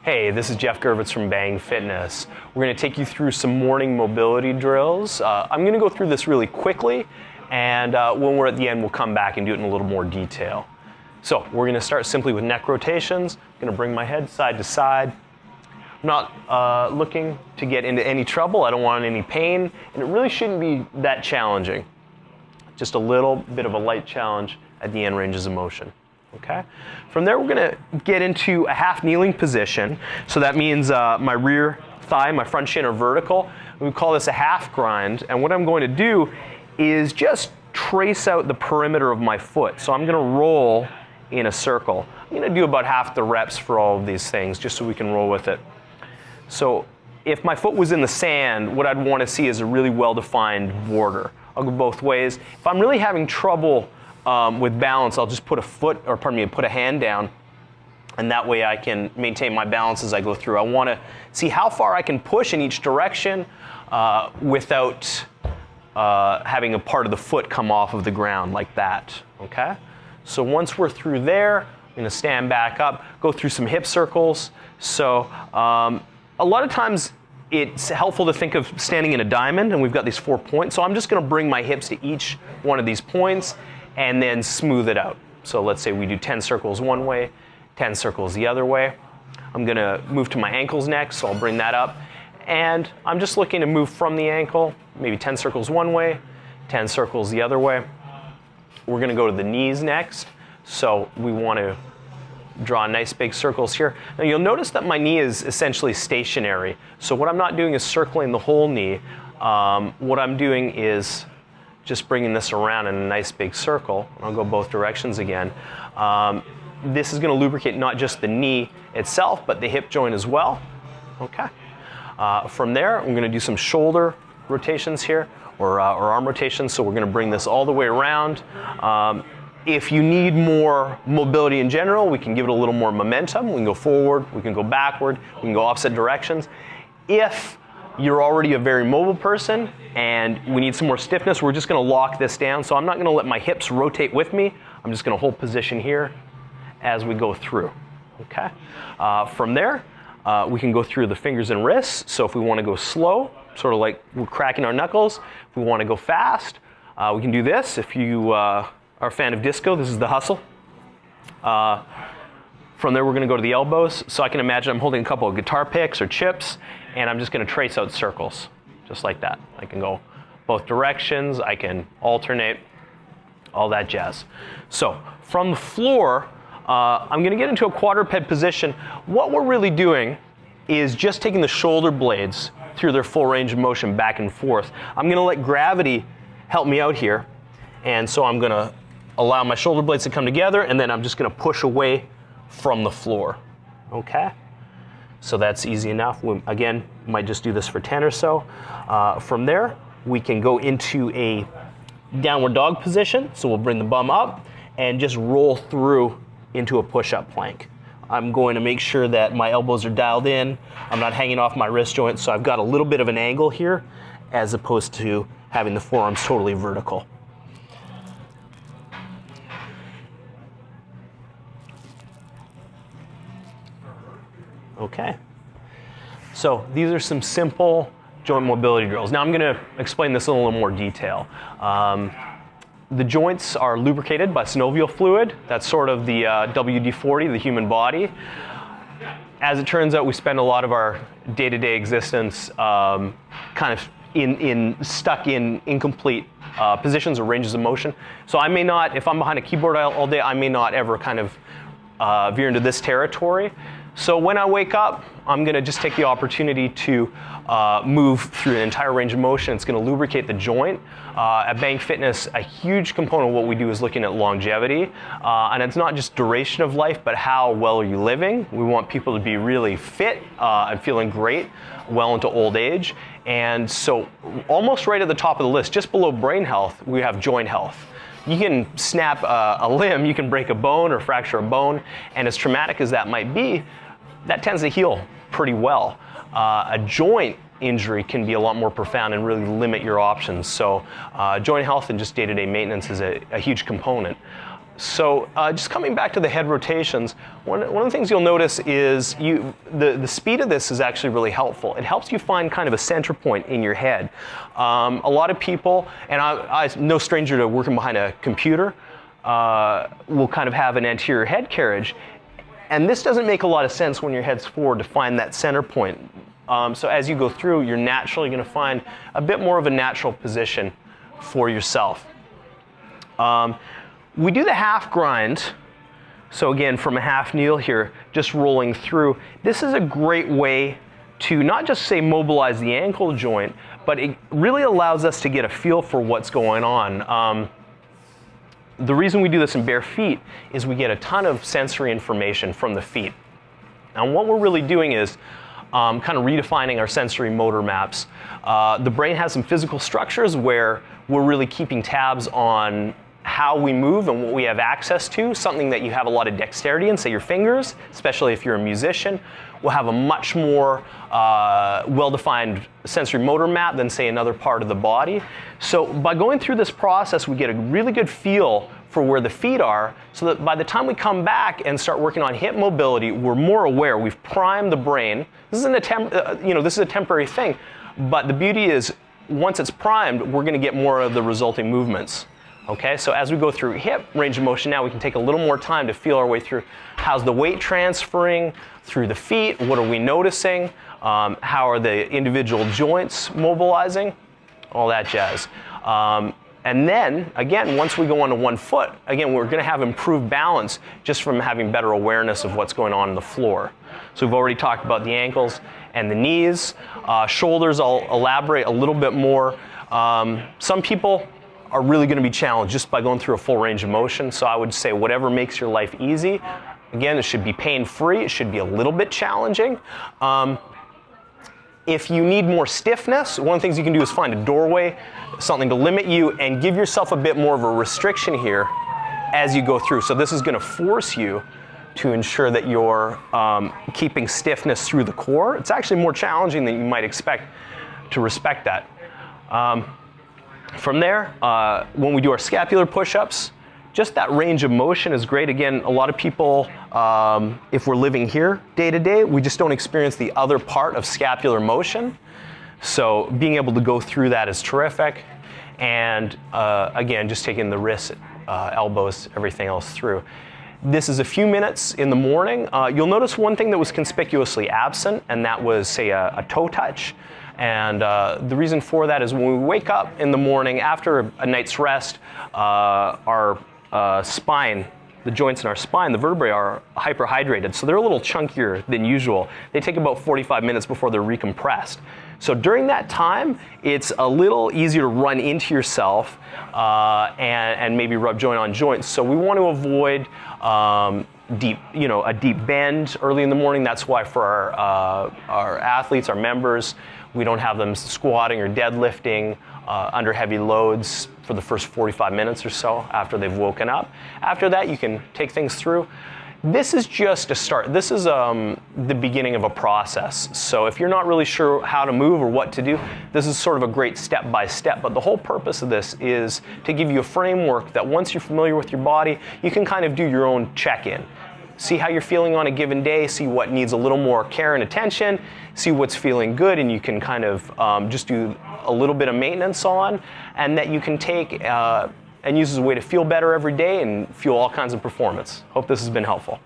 Hey, this is Jeff Gervitz from Bang Fitness. We're going to take you through some morning mobility drills. I'm going to go through this really quickly, and when we're at the end, we'll come back and do it in a little more detail. So we're going to start simply with neck rotations. I'm going to bring my head side to side. I'm not looking to get into any trouble. I don't want any pain, and it really shouldn't be that challenging. Just a little bit of a light challenge at the end ranges of motion. Okay. From there, we're going to get into a half kneeling position. So that means my rear thigh, my front shin are vertical. We call this a half grind. And what I'm going to do is just trace out the perimeter of my foot. So I'm going to roll in a circle. I'm going to do about half the reps for all of these things, just so we can roll with it. So if my foot was in the sand, what I'd want to see is a really well-defined border. I'll go both ways. If I'm really having trouble with balance, I'll just put a hand down, and that way I can maintain my balance as I go through. I want to see how far I can push in each direction without having a part of the foot come off of the ground like that. Okay? So once we're through there, I'm going to stand back up, go through some hip circles. So a lot of times it's helpful to think of standing in a diamond, and we've got these 4 points. So I'm just going to bring my hips to each one of these points and then smooth it out. So let's say we do 10 circles one way, 10 circles the other way. I'm going to move to my ankles next, so I'll bring that up. And I'm just looking to move from the ankle, maybe 10 circles one way, 10 circles the other way. We're going to go to the knees next. So we want to draw nice big circles here. Now you'll notice that my knee is essentially stationary. So what I'm not doing is circling the whole knee. What I'm doing is just bringing this around in a nice big circle. I'll go both directions again. This is going to lubricate not just the knee itself, but the hip joint as well. Okay. From there, I'm going to do some shoulder rotations here, or arm rotations. So we're going to bring this all the way around. If you need more mobility in general, we can give it a little more momentum. We can go forward, we can go backward, we can go opposite directions. If you're already a very mobile person and we need some more stiffness, we're just going to lock this down. So I'm not going to let my hips rotate with me. I'm just going to hold position here as we go through. Okay. From there, we can go through the fingers and wrists. So if we want to go slow, sort of like we're cracking our knuckles, if we want to go fast, we can do this. If you are a fan of disco, this is the hustle. From there, we're going to go to the elbows. So I can imagine I'm holding a couple of guitar picks or chips, and I'm just going to trace out circles, just like that. I can go both directions. I can alternate, all that jazz. So from the floor, I'm going to get into a quadruped position. What we're really doing is just taking the shoulder blades through their full range of motion back and forth. I'm going to let gravity help me out here. And so I'm going to allow my shoulder blades to come together, and then I'm just going to push away from the floor. Okay? So that's easy enough. We, again, might just do this for 10 or so. From there, we can go into a downward dog position. So we'll bring the bum up and just roll through into a push-up plank. I'm going to make sure that my elbows are dialed in. I'm not hanging off my wrist joint, so I've got a little bit of an angle here as opposed to having the forearms totally vertical. Okay, so these are some simple joint mobility drills. Now I'm going to explain this in a little more detail. The joints are lubricated by synovial fluid. That's sort of the WD-40, the human body. As it turns out, we spend a lot of our day-to-day existence kind of stuck in incomplete positions or ranges of motion. So I may not, if I'm behind a keyboard all day, I may not ever kind of veer into this territory. So when I wake up, I'm going to just take the opportunity to move through an entire range of motion. It's going to lubricate the joint. At Bang Fitness, a huge component of what we do is looking at longevity. And it's not just duration of life, but how well are you living. We want people to be really fit and feeling great well into old age. And so almost right at the top of the list, just below brain health, we have joint health. You can snap a limb, you can break a bone or fracture a bone, and as traumatic as that might be, that tends to heal pretty well. A joint injury can be a lot more profound and really limit your options. So joint health and just day-to-day maintenance is a huge component. So just coming back to the head rotations, one of the things you'll notice is the speed of this is actually really helpful. It helps you find kind of a center point in your head. A lot of people, and I'm no stranger to working behind a computer, will kind of have an anterior head carriage. And this doesn't make a lot of sense when your head's forward to find that center point. So as you go through, you're naturally going to find a bit more of a natural position for yourself. We do the half grind, so again from a half kneel here, just rolling through. This is a great way to not just say mobilize the ankle joint, but it really allows us to get a feel for what's going on. The reason we do this in bare feet is we get a ton of sensory information from the feet. And what we're really doing is kind of redefining our sensory motor maps. The brain has some physical structures where we're really keeping tabs on how we move and what we have access to, something that you have a lot of dexterity in, say your fingers, especially if you're a musician, will have a much more well-defined sensory motor map than say another part of the body. So by going through this process, we get a really good feel for where the feet are, so that by the time we come back and start working on hip mobility, we're more aware. We've primed the brain. This isn't this is a temporary thing, but the beauty is once it's primed, we're going to get more of the resulting movements. Okay, so as we go through hip range of motion now, we can take a little more time to feel our way through how's the weight transferring through the feet, what are we noticing, how are the individual joints mobilizing, all that jazz. And then, again, once we go onto one foot, again, we're going to have improved balance just from having better awareness of what's going on the floor. So we've already talked about the ankles and the knees. Shoulders, I'll elaborate a little bit more. Some people are really going to be challenged just by going through a full range of motion. So I would say whatever makes your life easy. Again, it should be pain-free. It should be a little bit challenging. If you need more stiffness, one of the things you can do is find a doorway, something to limit you, and give yourself a bit more of a restriction here as you go through. So this is going to force you to ensure that you're keeping stiffness through the core. It's actually more challenging than you might expect to respect that. From there, when we do our scapular push-ups, just that range of motion is great. Again, a lot of people, if we're living here day to day, we just don't experience the other part of scapular motion. So being able to go through that is terrific. And again, just taking the wrists, elbows, everything else through. This is a few minutes in the morning. You'll notice one thing that was conspicuously absent, and that was, say, a toe touch. And the reason for that is when we wake up in the morning after a night's rest, our spine, the joints in our spine, the vertebrae are hyperhydrated, so they're a little chunkier than usual. They take about 45 minutes before they're recompressed. So during that time, it's a little easier to run into yourself and maybe rub joint on joint. So we want to avoid a deep bend early in the morning. That's why for our athletes, our members, we don't have them squatting or deadlifting under heavy loads for the first 45 minutes or so after they've woken up. After that, you can take things through. This is just a start. This is the beginning of a process. So if you're not really sure how to move or what to do, this is sort of a great step-by-step. But the whole purpose of this is to give you a framework that once you're familiar with your body, you can kind of do your own check-in. See how you're feeling on a given day, see what needs a little more care and attention, see what's feeling good, and you can kind of just do a little bit of maintenance on, and that you can take and use as a way to feel better every day and fuel all kinds of performance. Hope this has been helpful.